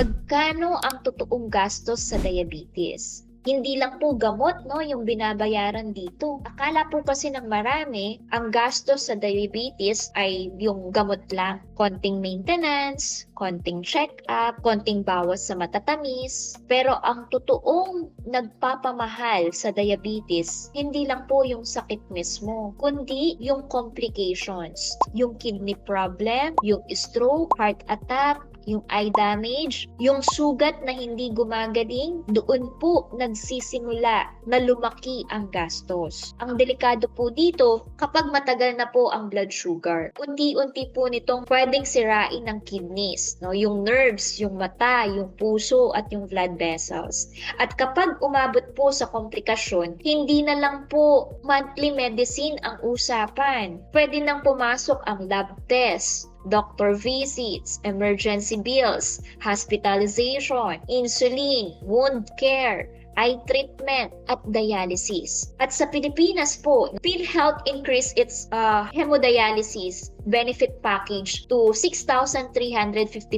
Magkano ang totoong gastos sa diabetes? Hindi lang po gamot, no, yung binabayaran dito. Akala po kasi ng marami, ang gastos sa diabetes ay yung gamot lang. Konting maintenance, konting check-up, konting bawas sa matatamis. Pero ang totoong nagpapamahal sa diabetes, hindi lang po yung sakit mismo, kundi yung complications. Yung kidney problem, yung stroke, heart attack, yung eye damage, yung sugat na hindi gumagaling, doon po nagsisimula na lumaki ang gastos. Ang delikado po dito, kapag matagal na po ang blood sugar, unti-unti po nitong pwedeng sirain ng kidneys, no? Yung nerves, yung mata, yung puso, at yung blood vessels. At kapag umabot po sa komplikasyon, hindi na lang po monthly medicine ang usapan. Pwede nang pumasok ang lab test, doctor visits, emergency bills, hospitalization, insulin, wound care, eye treatment, at dialysis. At sa Pilipinas po, PhilHealth increased its hemodialysis benefit package to 6,350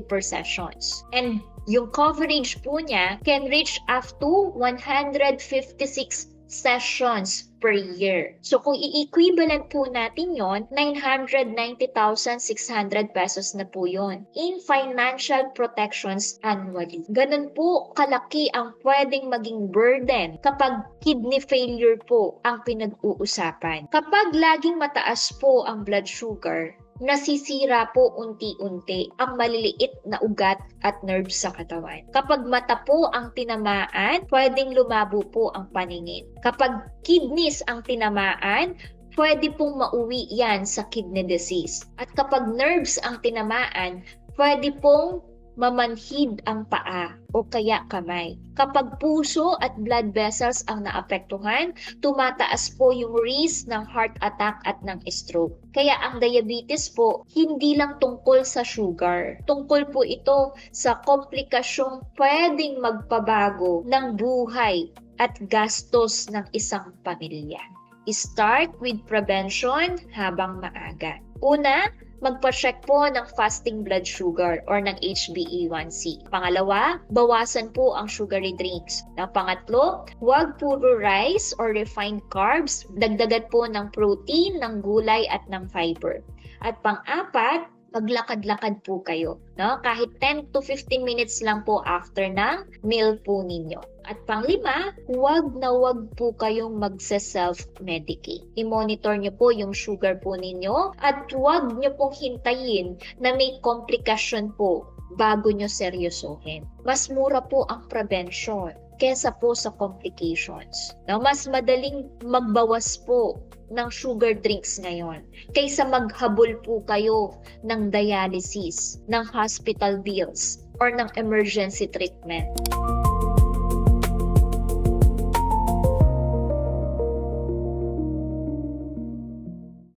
per sessions. And yung coverage po niya can reach up to 156 sessions per year. So kung i-equivalent po natin yon, 990,600 pesos na po yon in financial protections annually. Ganun po kalaki ang pwedeng maging burden kapag kidney failure po ang pinag-uusapan. Kapag laging mataas po ang blood sugar, nasisira po unti-unti ang maliliit na ugat at nerves sa katawan. Kapag mata po ang tinamaan, pwedeng lumabo po ang paningin. Kapag kidneys ang tinamaan, pwede pong mauwi yan sa kidney disease. At kapag nerves ang tinamaan, pwede pong mamanhid ang paa o kaya kamay. Kapag puso at blood vessels ang naapektuhan, tumataas po yung risk ng heart attack at ng stroke. Kaya ang diabetes po, hindi lang tungkol sa sugar. Tungkol po ito sa komplikasyong pwedeng magpabago ng buhay at gastos ng isang pamilya. Start with prevention habang maaga. Una, magpa-check po ng fasting blood sugar or ng HbA1c. Pangalawa, bawasan po ang sugary drinks. Pangatlo, huwag puro rice or refined carbs. Dagdagan po ng protein, ng gulay at ng fiber. At pang-apat, maglakad-lakad po kayo, no? Kahit 10 to 15 minutes lang po after ng meal po ninyo. At pang-lima, huwag na huwag po kayong magse-self-medicate. I-monitor nyo po yung sugar po ninyo at huwag nyo pong hintayin na may komplikasyon po bago nyo seryosohin. Mas mura po ang prevention kesa po sa complications. Now, mas madaling magbawas po ng sugar drinks ngayon kaysa maghabol po kayo ng dialysis, ng hospital bills, or ng emergency treatment.